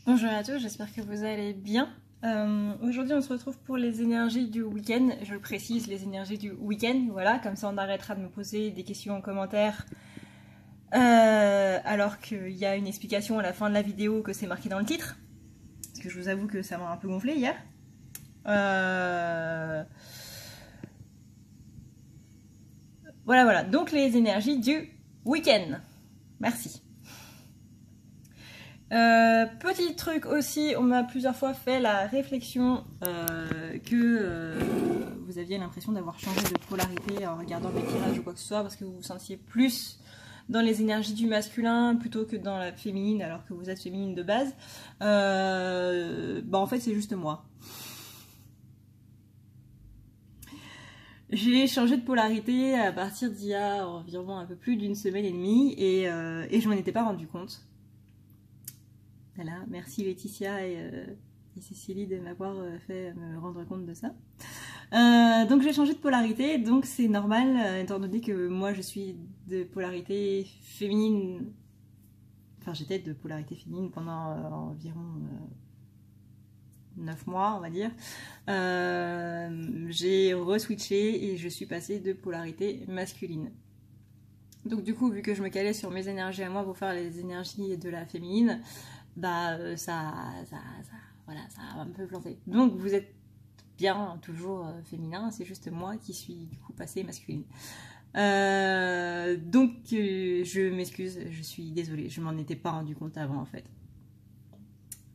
Bonjour à tous, j'espère que vous allez bien. Aujourd'hui on se retrouve pour les énergies du week-end, je le précise, les énergies du week-end, voilà, comme ça on arrêtera de me poser des questions en commentaire alors qu'il y a une explication à la fin de la vidéo que c'est marqué dans le titre, parce que je vous avoue que ça m'a un peu gonflé hier. Voilà, donc les énergies du week-end. Merci. Petit truc aussi, on m'a plusieurs fois fait la réflexion que vous aviez l'impression d'avoir changé de polarité en regardant mes tirages ou quoi que ce soit, parce que vous vous sentiez plus dans les énergies du masculin plutôt que dans la féminine, alors que vous êtes féminine de base. En fait c'est juste moi. J'ai changé de polarité à partir d'il y a environ un peu plus d'une semaine et demie et je m'en étais pas rendu compte. Voilà, merci Laetitia et Cécilie de m'avoir fait me rendre compte de ça. Donc j'ai changé de polarité, donc c'est normal, étant donné que moi je suis de polarité féminine, enfin j'étais de polarité féminine pendant environ 9 mois on va dire. J'ai re-switché et je suis passée de polarité masculine. Donc du coup, vu que je me calais sur mes énergies à moi pour faire les énergies de la féminine, ça a un peu planté. Donc vous êtes bien toujours féminin, c'est juste moi qui suis du coup passée masculine. Je m'excuse, je suis désolée, je m'en étais pas rendu compte avant en fait.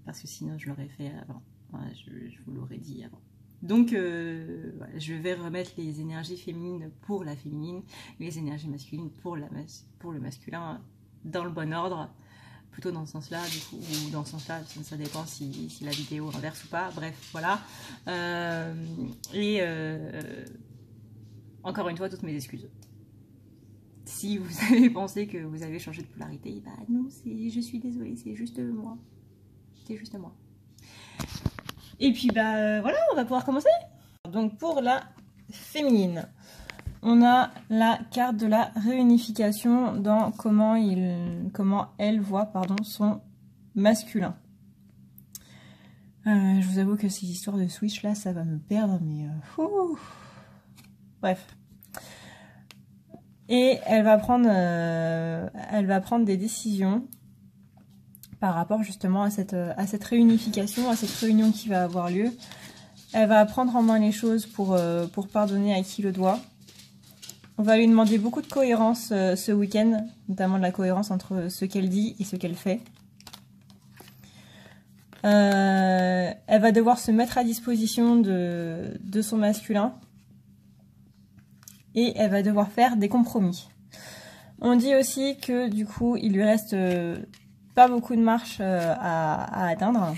Parce que sinon je l'aurais fait avant, je vous l'aurais dit avant. Donc je vais remettre les énergies féminines pour la féminine, les énergies masculines pour le masculin dans le bon ordre. Plutôt dans ce sens-là, du coup, ou dans ce sens-là, ça dépend si la vidéo inverse ou pas, bref, voilà. Encore une fois, toutes mes excuses. Si vous avez pensé que vous avez changé de polarité, bah non, je suis désolée, c'est juste moi. C'est juste moi. Et puis, voilà, on va pouvoir commencer. Donc, pour la féminine, on a la carte de la réunification dans comment elle voit son masculin. Je vous avoue que ces histoires de switch là, ça va me perdre, mais bref. Et elle va prendre des décisions par rapport justement à cette réunification, à cette réunion qui va avoir lieu. Elle va prendre en main les choses pour pardonner à qui le doit. On va lui demander beaucoup de cohérence ce week-end, notamment de la cohérence entre ce qu'elle dit et ce qu'elle fait. Elle va devoir se mettre à disposition de son masculin. Et elle va devoir faire des compromis. On dit aussi que du coup, il lui reste pas beaucoup de marche à atteindre.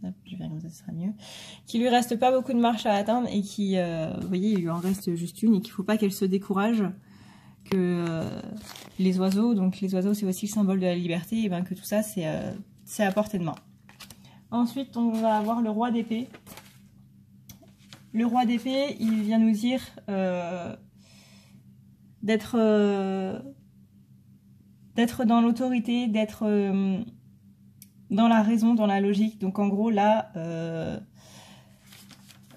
Hop, je vais regarder, ça sera mieux. Qu'il lui reste pas beaucoup de marche à atteindre et qui, vous voyez, il lui en reste juste une et qu'il faut pas qu'elle se décourage. Que les oiseaux, donc les oiseaux c'est aussi le symbole de la liberté, et bien que tout ça c'est à portée de main. Ensuite, on va avoir le roi d'épée. Le roi d'épée, il vient nous dire d'être dans l'autorité, d'être dans la raison, dans la logique. Donc en gros là,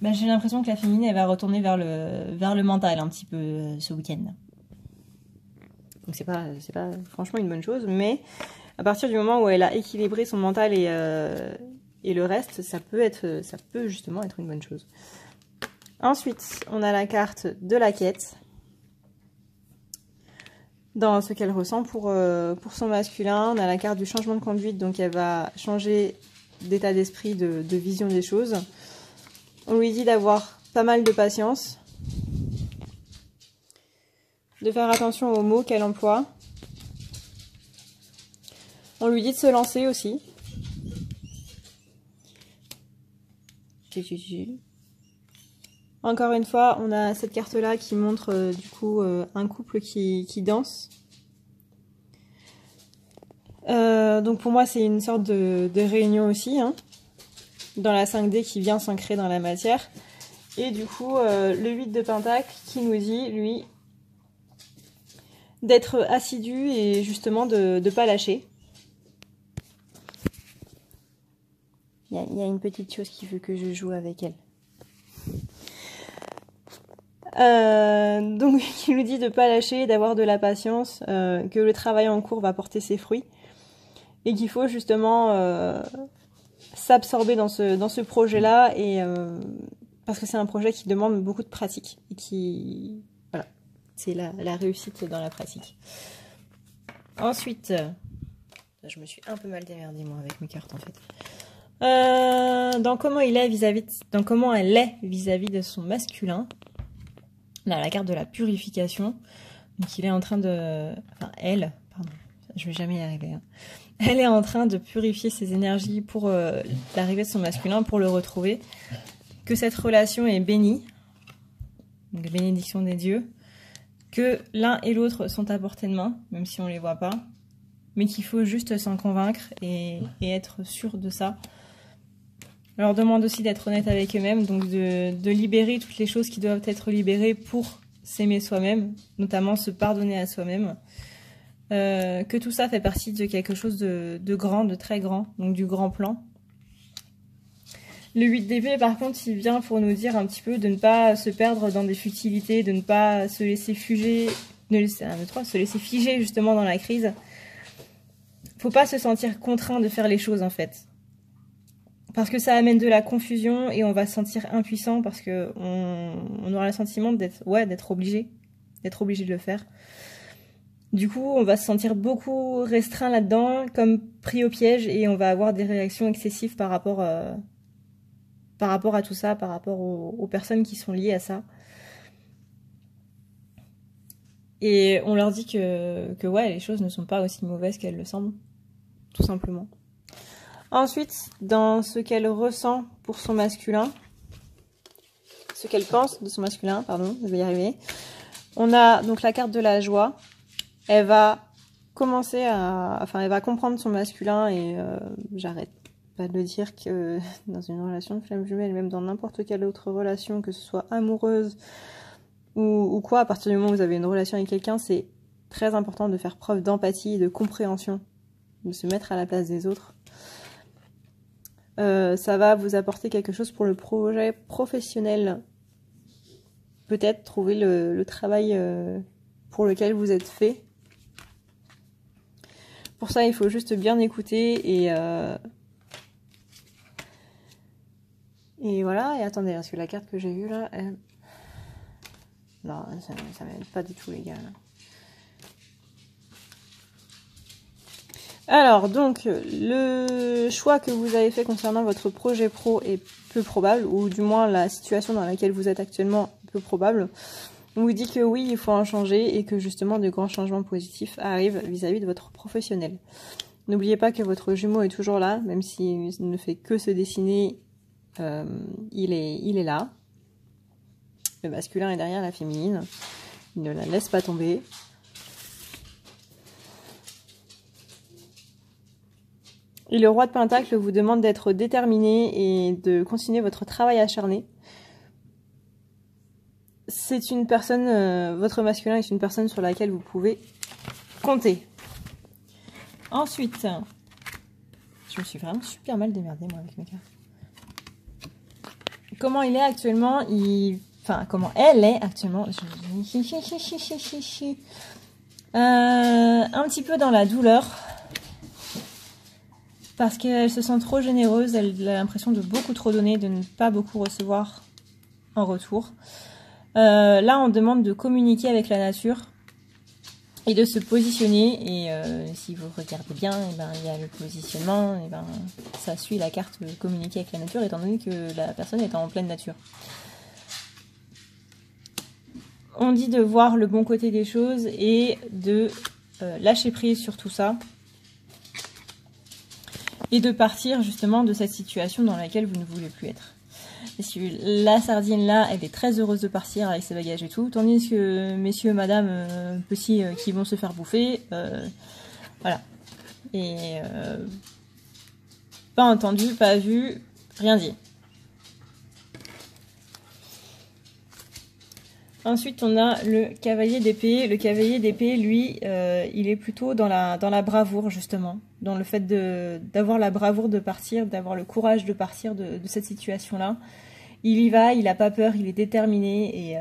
j'ai l'impression que la féminine elle va retourner vers le mental un petit peu ce week-end. Donc c'est pas franchement une bonne chose, mais à partir du moment où elle a équilibré son mental et le reste, ça peut justement être une bonne chose. Ensuite, on a la carte de la quête. Dans ce qu'elle ressent pour son masculin, on a la carte du changement de conduite, donc elle va changer d'état d'esprit, de vision des choses. On lui dit d'avoir pas mal de patience, de faire attention aux mots qu'elle emploie. On lui dit de se lancer aussi. Encore une fois, on a cette carte-là qui montre du coup un couple qui danse. Donc pour moi, c'est une sorte de réunion aussi, hein, dans la 5D qui vient s'ancrer dans la matière. Et du coup, le 8 de Pentacle qui nous dit, lui, d'être assidu et justement de ne pas lâcher. Il y a une petite chose qui veut que je joue avec elle. Donc, il nous dit de pas lâcher, d'avoir de la patience, que le travail en cours va porter ses fruits et qu'il faut justement s'absorber dans ce projet-là et parce que c'est un projet qui demande beaucoup de pratique et qui voilà, c'est la réussite dans la pratique. Ensuite, je me suis un peu mal démerdée moi avec mes cartes en fait. Dans comment elle est vis-à-vis de son masculin. On a la carte de la purification. Donc il est en train de... Enfin, elle, pardon, je vais jamais y arriver. Hein. Elle est en train de purifier ses énergies pour l'arrivée de son masculin, pour le retrouver. Que cette relation est bénie. Donc bénédiction des dieux. Que l'un et l'autre sont à portée de main, même si on les voit pas. Mais qu'il faut juste s'en convaincre et être sûr de ça. On leur demande aussi d'être honnête avec eux-mêmes, donc de libérer toutes les choses qui doivent être libérées pour s'aimer soi-même, notamment se pardonner à soi-même. Que tout ça fait partie de quelque chose de grand, de très grand, donc du grand plan. Le 8 d'épée, par contre, il vient pour nous dire un petit peu de ne pas se perdre dans des futilités, de ne pas se laisser figer, se laisser figer justement dans la crise. Faut pas se sentir contraint de faire les choses en fait. Parce que ça amène de la confusion et on va se sentir impuissant parce que on aura le sentiment d'être obligé de le faire. Du coup, on va se sentir beaucoup restreint là-dedans, comme pris au piège et on va avoir des réactions excessives par rapport à tout ça, par rapport aux personnes qui sont liées à ça. Et on leur dit que ouais, les choses ne sont pas aussi mauvaises qu'elles le semblent, tout simplement. Ensuite, dans ce qu'elle ressent pour son masculin, ce qu'elle pense de son masculin, pardon, je vais y arriver, on a donc la carte de la joie. Elle va elle va comprendre son masculin et j'arrête pas de le dire que dans une relation de flamme jumelle, même dans n'importe quelle autre relation, que ce soit amoureuse ou quoi, à partir du moment où vous avez une relation avec quelqu'un, c'est très important de faire preuve d'empathie, de compréhension, de se mettre à la place des autres. Ça va vous apporter quelque chose pour le projet professionnel. Peut-être trouver le travail pour lequel vous êtes fait. Pour ça, il faut juste bien écouter et voilà. Et attendez, parce que la carte que j'ai vue là, elle... non, ça m'aide pas du tout les gars. Là. Alors, donc, le choix que vous avez fait concernant votre projet pro est peu probable, ou du moins la situation dans laquelle vous êtes actuellement peu probable. On vous dit que oui, il faut en changer et que justement de grands changements positifs arrivent vis-à-vis de votre professionnel. N'oubliez pas que votre jumeau est toujours là, même s'il ne fait que se dessiner, il est là. Le masculin est derrière la féminine, il ne la laisse pas tomber. Et le roi de Pentacle vous demande d'être déterminé et de continuer votre travail acharné. C'est une personne, votre masculin est une personne sur laquelle vous pouvez compter. Ensuite, je me suis vraiment super mal démerdée moi avec mes cartes. Comment il est actuellement, enfin comment elle est actuellement. Un petit peu dans la douleur. Parce qu'elle se sent trop généreuse, elle a l'impression de beaucoup trop donner, de ne pas beaucoup recevoir en retour. Là, on demande de communiquer avec la nature et de se positionner. Et si vous regardez bien, et ben, il y a le positionnement, et ben, ça suit la carte communiquer avec la nature, étant donné que la personne est en pleine nature. On dit de voir le bon côté des choses et de lâcher prise sur tout ça. Et de partir justement de cette situation dans laquelle vous ne voulez plus être. Et la sardine là, elle est très heureuse de partir avec ses bagages et tout, tandis que messieurs, madame, petits qui vont se faire bouffer, voilà. Et pas entendu, pas vu, rien dit. Ensuite, on a le cavalier d'épée. Le cavalier d'épée, lui, il est plutôt dans la bravoure, justement. Dans le fait d'avoir la bravoure de partir, d'avoir le courage de partir de cette situation-là. Il y va, il n'a pas peur, il est déterminé et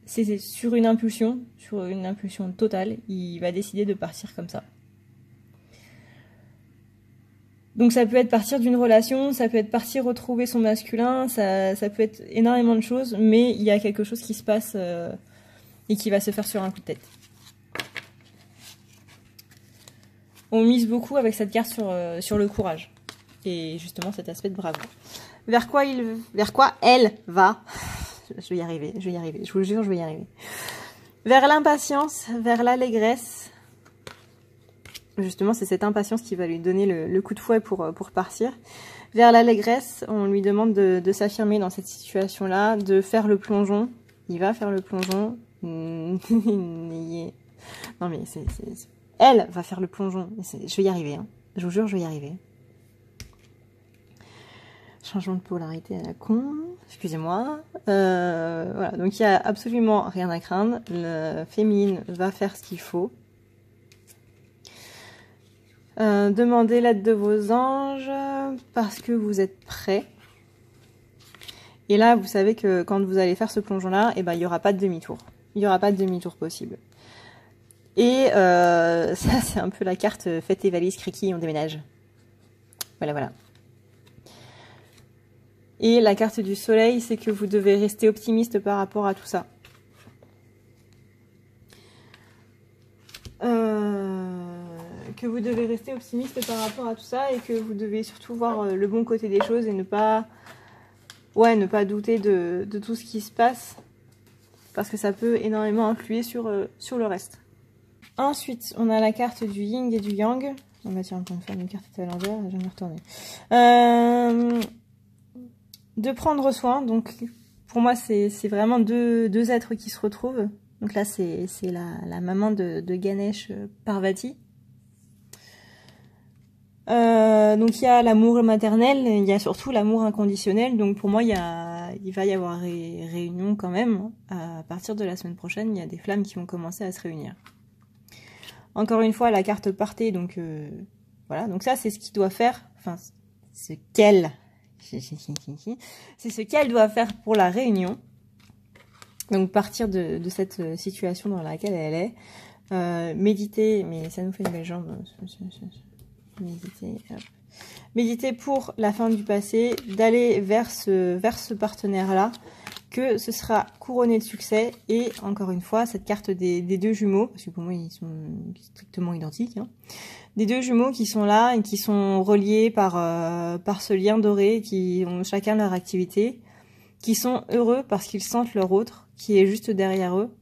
c'est sur une impulsion totale, il va décider de partir comme ça. Donc ça peut être partir d'une relation, ça peut être partir retrouver son masculin, ça peut être énormément de choses, mais il y a quelque chose qui se passe et qui va se faire sur un coup de tête. On mise beaucoup avec cette carte sur le courage et justement cet aspect de bravoure. Vers quoi elle va? Je vais y arriver, je vous le jure, je vais y arriver. Vers l'impatience, vers l'allégresse. Justement, c'est cette impatience qui va lui donner le coup de fouet pour partir. Vers l'allégresse, on lui demande de s'affirmer dans cette situation-là, de faire le plongeon. Il va faire le plongeon. Non mais elle va faire le plongeon. Je vais y arriver, hein. Je vous jure, je vais y arriver. Changement de polarité à la con. Excusez-moi. Voilà, donc il n'y a absolument rien à craindre. Le féminine va faire ce qu'il faut. Demandez l'aide de vos anges parce que vous êtes prêts. Et là, vous savez que quand vous allez faire ce plongeon-là, eh ben, il n'y aura pas de demi-tour. Il n'y aura pas de demi-tour possible. Et ça, c'est un peu la carte faites tes valises, Criki, on déménage. Voilà, voilà. Et la carte du soleil, c'est que vous devez rester optimiste par rapport à tout ça. Que vous devez rester optimiste par rapport à tout ça et que vous devez surtout voir le bon côté des choses et ne pas douter de tout ce qui se passe parce que ça peut énormément influer sur le reste. Ensuite, on a la carte du yin et du yang. On va tiens, encore une fois, une carte est à l'envers, je vais me retourner. De prendre soin, donc pour moi c'est vraiment deux êtres qui se retrouvent. Donc là c'est la maman de Ganesh Parvati. Donc il y a l'amour maternel, il y a surtout l'amour inconditionnel. Donc pour moi il va y avoir réunion quand même. À partir de la semaine prochaine, il y a des flammes qui vont commencer à se réunir. Encore une fois, la carte partait, donc voilà. Donc ça c'est ce qu'il doit faire, enfin c'est ce qu'elle doit faire pour la réunion. Donc partir de cette situation dans laquelle elle est. Méditer, mais ça nous fait une belle jambe. Méditer pour la fin du passé, d'aller vers ce partenaire-là, que ce sera couronné de succès. Et encore une fois, cette carte des deux jumeaux, parce que pour moi ils sont strictement identiques, hein, des deux jumeaux qui sont là et qui sont reliés par ce lien doré, qui ont chacun leur activité, qui sont heureux parce qu'ils sentent leur autre, qui est juste derrière eux.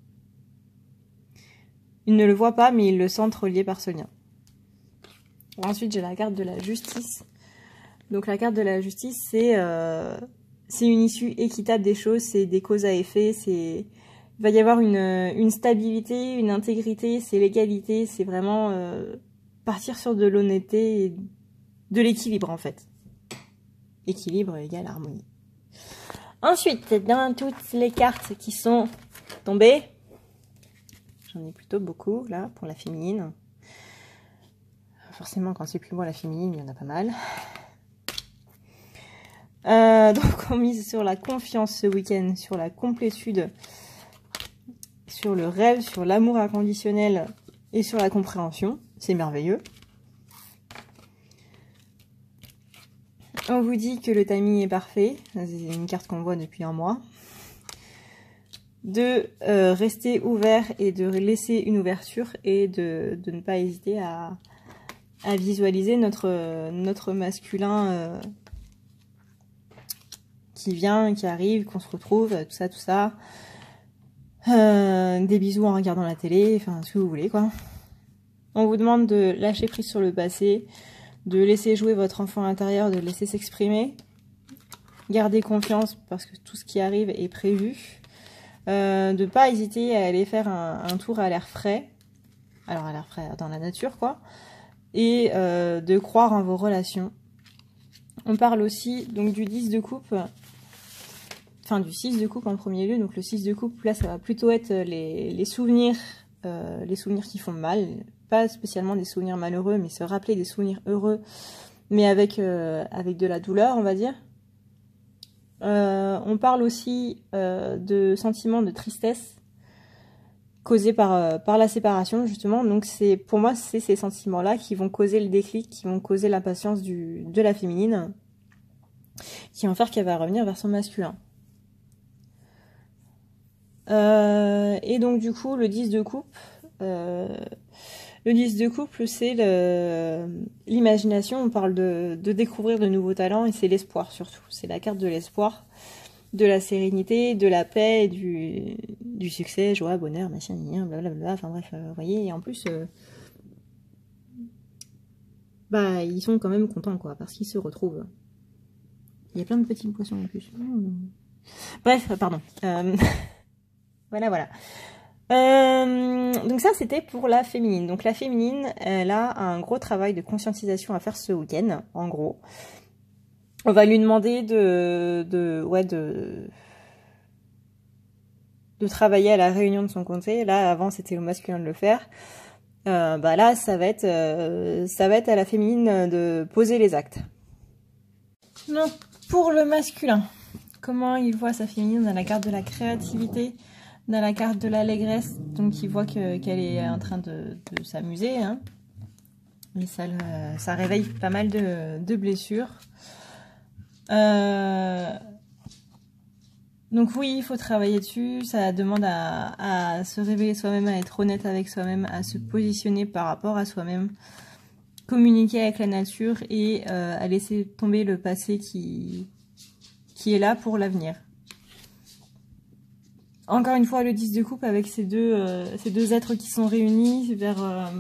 Ils ne le voient pas, mais ils le sentent relié par ce lien. Ensuite, j'ai la carte de la justice. Donc la carte de la justice, c'est une issue équitable des choses, c'est des causes à effet, il va y avoir une stabilité, une intégrité, c'est l'égalité, c'est vraiment partir sur de l'honnêteté et de l'équilibre en fait. Équilibre égale harmonie. Ensuite, dans toutes les cartes qui sont tombées, j'en ai plutôt beaucoup là pour la féminine. Forcément, quand c'est plus moi la féminine, il y en a pas mal. Donc on mise sur la confiance ce week-end, sur la complétude, sur le rêve, sur l'amour inconditionnel et sur la compréhension. C'est merveilleux. On vous dit que le timing est parfait. C'est une carte qu'on voit depuis un mois. De rester ouvert et de laisser une ouverture et de ne pas hésiter à visualiser notre masculin qui vient, qui arrive, qu'on se retrouve, tout ça. Des bisous en regardant la télé, enfin ce que vous voulez quoi. On vous demande de lâcher prise sur le passé, de laisser jouer votre enfant intérieur, de le laisser s'exprimer. Gardez confiance parce que tout ce qui arrive est prévu. De ne pas hésiter à aller faire un tour à l'air frais. Alors à l'air frais dans la nature quoi. Et de croire en vos relations. On parle aussi donc du 10 de coupe. enfin du 6 de coupe en premier lieu. Donc le 6 de coupe, là ça va plutôt être les souvenirs qui font mal, pas spécialement des souvenirs malheureux, mais se rappeler des souvenirs heureux, mais avec de la douleur, on va dire. On parle aussi de sentiments de tristesse causés par la séparation, justement. Donc pour moi, c'est ces sentiments-là qui vont causer le déclic, qui vont causer l'impatience de la féminine, qui vont faire qu'elle va revenir vers son masculin. Et donc du coup, le 10 de coupe, c'est l'imagination. On parle de découvrir de nouveaux talents, et c'est l'espoir surtout. C'est la carte de l'espoir, de la sérénité, de la paix, du succès, joie, bonheur, machin, blablabla. Enfin bref, vous voyez, et en plus, ils sont quand même contents, quoi, parce qu'ils se retrouvent. Il y a plein de petits poissons en plus. Bref, pardon. Voilà. Donc ça, c'était pour la féminine. Donc la féminine, elle a un gros travail de conscientisation à faire ce week-end, en gros. On va lui demander de travailler à la réunion de son comté. Là, avant, c'était au masculin de le faire. Là, ça va être à la féminine de poser les actes. Donc, pour le masculin, comment il voit sa féminine? On a la carte de la créativité, on a la carte de l'allégresse, donc il voit qu'elle est en train de s'amuser, hein. Et ça réveille pas mal de blessures. Donc oui, il faut travailler dessus, ça demande à se révéler soi-même, à être honnête avec soi-même, à se positionner par rapport à soi-même, communiquer avec la nature et à laisser tomber le passé qui est là pour l'avenir. Encore une fois, le 10 de coupe avec ces deux êtres qui sont réunis vers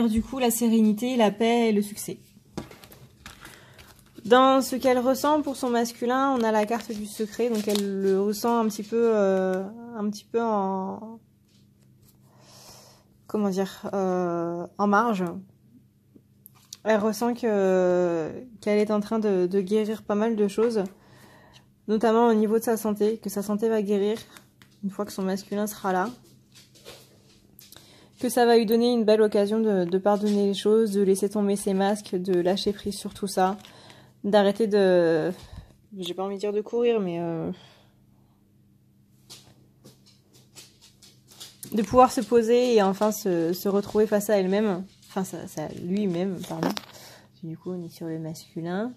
du coup la sérénité, la paix et le succès. Dans ce qu'elle ressent pour son masculin, on a la carte du secret, donc elle le ressent un petit peu en... Comment dire, en marge. Elle ressent qu'elle est en train de guérir pas mal de choses, notamment au niveau de sa santé, que sa santé va guérir une fois que son masculin sera là. Que ça va lui donner une belle occasion de pardonner les choses, de laisser tomber ses masques, de lâcher prise sur tout ça, d'arrêter de... J'ai pas envie de dire de courir, mais... de pouvoir se poser et enfin se retrouver face à elle-même. Enfin, ça lui-même, pardon. Du coup, on est sur le masculin.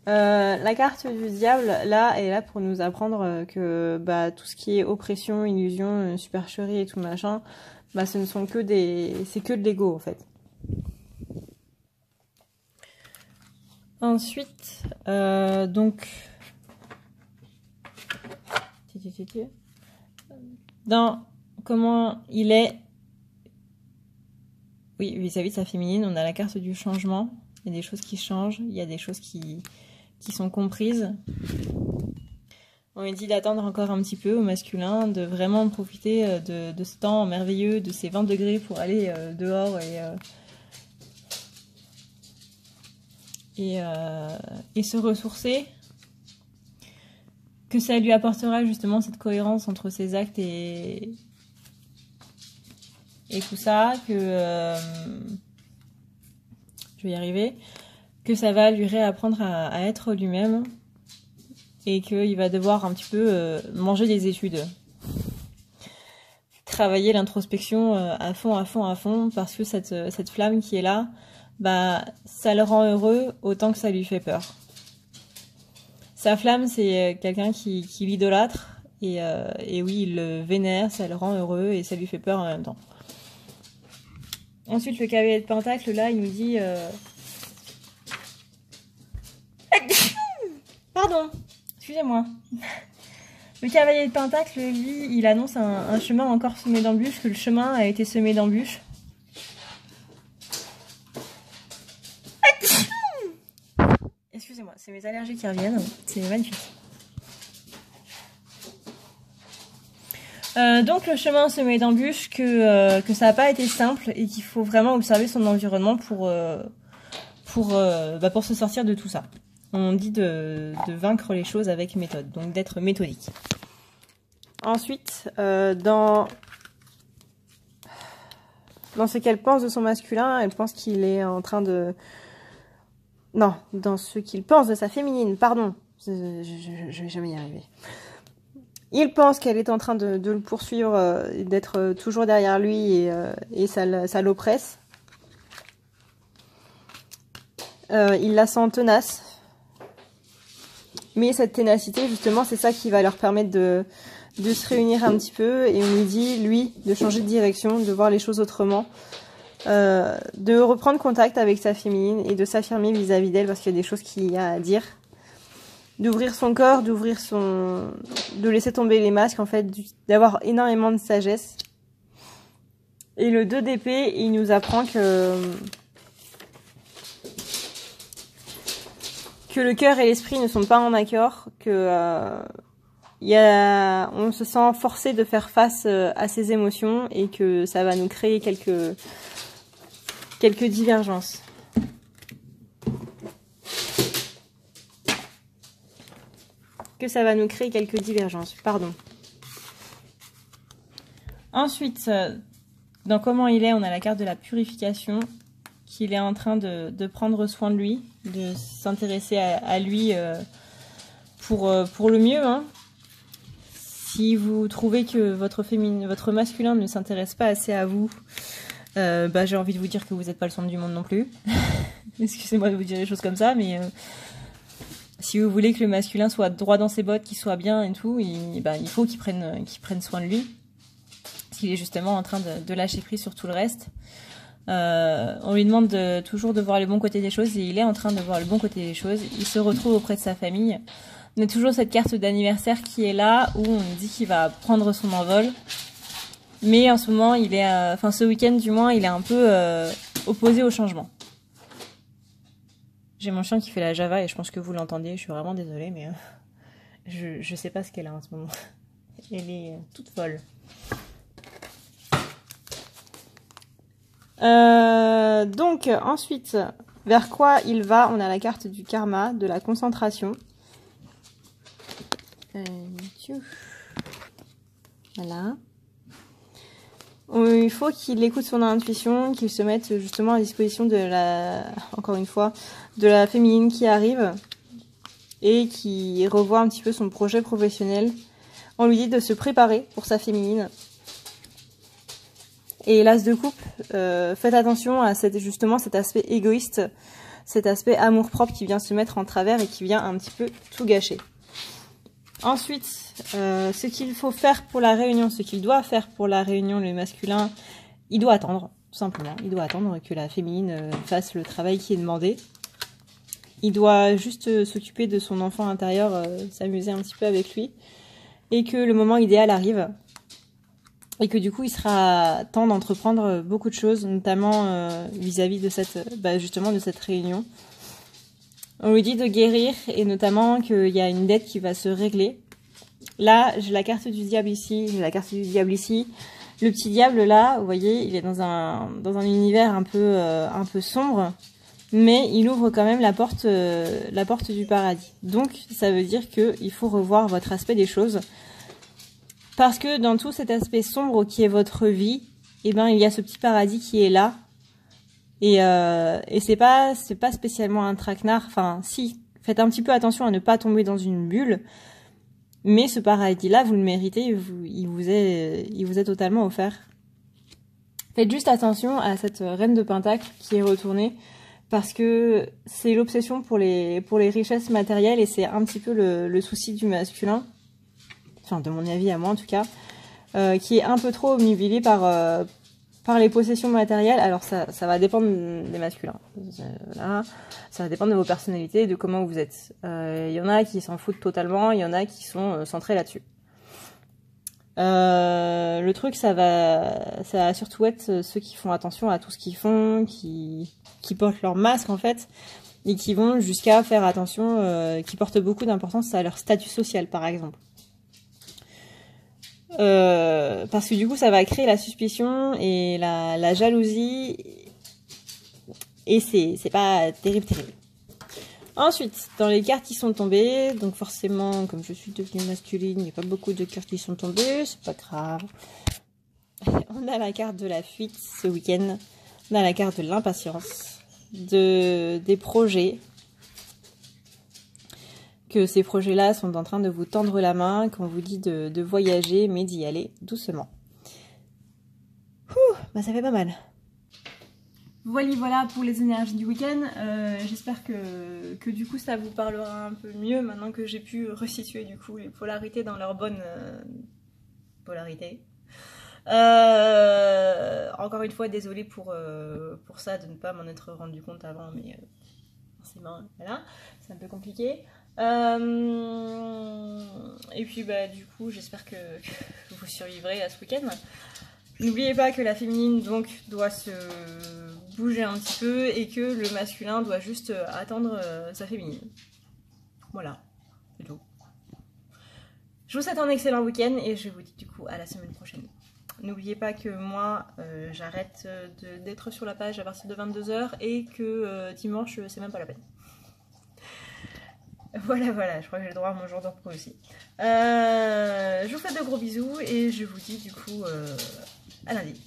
La carte du diable, là, est là pour nous apprendre que tout ce qui est oppression, illusion, supercherie et tout machin, ce ne sont que c'est que de l'ego, en fait. Ensuite, donc... Dans comment il est... Oui, vis-à-vis de sa féminine, on a la carte du changement. Il y a des choses qui changent, il y a des choses qui sont comprises. On lui dit d'attendre encore un petit peu au masculin, de vraiment profiter de ce temps merveilleux, de ces 20 degrés pour aller dehors et se ressourcer. Que ça lui apportera justement cette cohérence entre ses actes et tout ça, que je vais y arriver, que ça va lui réapprendre à être lui-même et qu'il va devoir un petit peu manger des études, travailler l'introspection à fond, parce que cette flamme qui est là, ça le rend heureux autant que ça lui fait peur. Sa flamme, c'est quelqu'un qui l'idolâtre et oui, il le vénère, ça le rend heureux et ça lui fait peur en même temps. Ensuite, le cavalier de Pentacle, là, il nous dit... Pardon, excusez-moi. Le cavalier de Pentacle, lui, il annonce un chemin encore semé d'embûches, que le chemin a été semé d'embûches. Excusez-moi, c'est mes allergies qui reviennent, c'est magnifique. Donc le chemin semé d'embûches, que ça n'a pas été simple et qu'il faut vraiment observer son environnement pour pour se sortir de tout ça. On dit de vaincre les choses avec méthode, donc d'être méthodique. Ensuite, dans ce qu'elle pense de son masculin, elle pense qu'il est en train de... Non, dans ce qu'il pense de sa féminine, pardon. Je vais jamais y arriver. Il pense qu'elle est en train de le poursuivre, d'être toujours derrière lui et ça l'oppresse. Il la sent tenace. Mais cette ténacité, justement, c'est ça qui va leur permettre de se réunir un petit peu. Et on lui dit, lui, de changer de direction, de voir les choses autrement. De reprendre contact avec sa féminine et de s'affirmer vis-à-vis d'elle parce qu'il y a des choses qu'il y a à dire. D'ouvrir son corps, de laisser tomber les masques, en fait, d'avoir énormément de sagesse. Et le 2 d'épée, il nous apprend que le cœur et l'esprit ne sont pas en accord, que on se sent forcé de faire face à ses émotions et que ça va nous créer quelques divergences. Pardon. Ensuite, dans comment il est, on a la carte de la purification, qu'il est en train de prendre soin de lui, de s'intéresser à lui pour le mieux. Hein. Si vous trouvez que votre masculin ne s'intéresse pas assez à vous, j'ai envie de vous dire que vous n'êtes pas le centre du monde non plus. Excusez-moi de vous dire des choses comme ça, mais si vous voulez que le masculin soit droit dans ses bottes, qu'il soit bien et tout, il faut qu'il prenne soin de lui. Parce qu'il est justement en train de lâcher prise sur tout le reste. On lui demande toujours de voir le bon côté des choses et il est en train de voir le bon côté des choses. Il se retrouve auprès de sa famille. On a toujours cette carte d'anniversaire qui est là où on dit qu'il va prendre son envol. Mais en ce moment, ce week-end du moins, il est un peu opposé au changement. J'ai mon chien qui fait la Java et je pense que vous l'entendez. Je suis vraiment désolée, mais je sais pas ce qu'elle a en ce moment. Elle est toute folle. Donc ensuite, vers quoi il va? On a la carte du karma, de la concentration. Voilà. Il faut qu'il écoute son intuition, qu'il se mette justement à disposition encore une fois, de la féminine qui arrive et qui revoit un petit peu son projet professionnel. On lui dit de se préparer pour sa féminine. Et l'as de coupe, faites attention à justement cet aspect égoïste, cet aspect amour-propre qui vient se mettre en travers et qui vient un petit peu tout gâcher. Ensuite, ce qu'il faut faire pour la réunion, ce qu'il doit faire pour la réunion, le masculin, il doit attendre, tout simplement. Il doit attendre que la féminine fasse le travail qui est demandé. Il doit juste s'occuper de son enfant intérieur, s'amuser un petit peu avec lui. Et que le moment idéal arrive. Et que du coup, il sera temps d'entreprendre beaucoup de choses, notamment vis-à-vis de justement de cette réunion. On lui dit de guérir et notamment qu'il y a une dette qui va se régler. Là, j'ai la carte du diable ici, Le petit diable là, vous voyez, il est dans un univers un peu sombre, mais il ouvre quand même la porte du paradis. Donc, ça veut dire qu'il faut revoir votre aspect des choses. Parce que dans tout cet aspect sombre qui est votre vie, il y a ce petit paradis qui est là. Et c'est pas spécialement un traquenard. Enfin, si, faites un petit peu attention à ne pas tomber dans une bulle. Mais ce paradis-là, vous le méritez, il vous est totalement offert. Faites juste attention à cette reine de Pentacle qui est retournée. Parce que c'est l'obsession pour les richesses matérielles et c'est un petit peu le souci du masculin. Enfin, de mon avis à moi en tout cas. Qui est un peu trop obnubilé par les possessions matérielles. Alors ça va dépendre des masculins. Là, ça va dépendre de vos personnalités, de comment vous êtes. Il y en a qui s'en foutent totalement, il y en a qui sont centrés là-dessus. Le truc, ça va surtout être ceux qui font attention à tout ce qu'ils font, qui portent leur masque en fait, et qui vont jusqu'à faire attention, qui portent beaucoup d'importance à leur statut social par exemple. Parce que du coup ça va créer la suspicion et la jalousie Et c'est pas terrible, terrible. Ensuite, dans les cartes qui sont tombées, donc forcément, comme je suis devenue masculine, il n'y a pas beaucoup de cartes qui sont tombées, c'est pas grave. On a la carte de la fuite ce week-end, on a la carte de l'impatience, des projets, que ces projets-là sont en train de vous tendre la main, qu'on vous dit de voyager, mais d'y aller doucement. Bah ça fait pas mal. Voilà pour les énergies du week-end. J'espère que du coup ça vous parlera un peu mieux maintenant que j'ai pu resituer du coup les polarités dans leur bonne polarité. Encore une fois, désolée pour ça de ne pas m'en être rendu compte avant, mais forcément, voilà, c'est un peu compliqué. Et puis bah du coup, j'espère que vous survivrez à ce week-end. N'oubliez pas que la féminine donc doit se bouger un petit peu et que le masculin doit juste attendre sa féminine. Voilà, c'est tout. Je vous souhaite un excellent week-end et je vous dis du coup à la semaine prochaine. N'oubliez pas que moi j'arrête d'être sur la page à partir de 22 h et que dimanche c'est même pas la peine. Voilà, je crois que j'ai le droit à mon jour de repos aussi. Je vous fais de gros bisous et je vous dis du coup à lundi.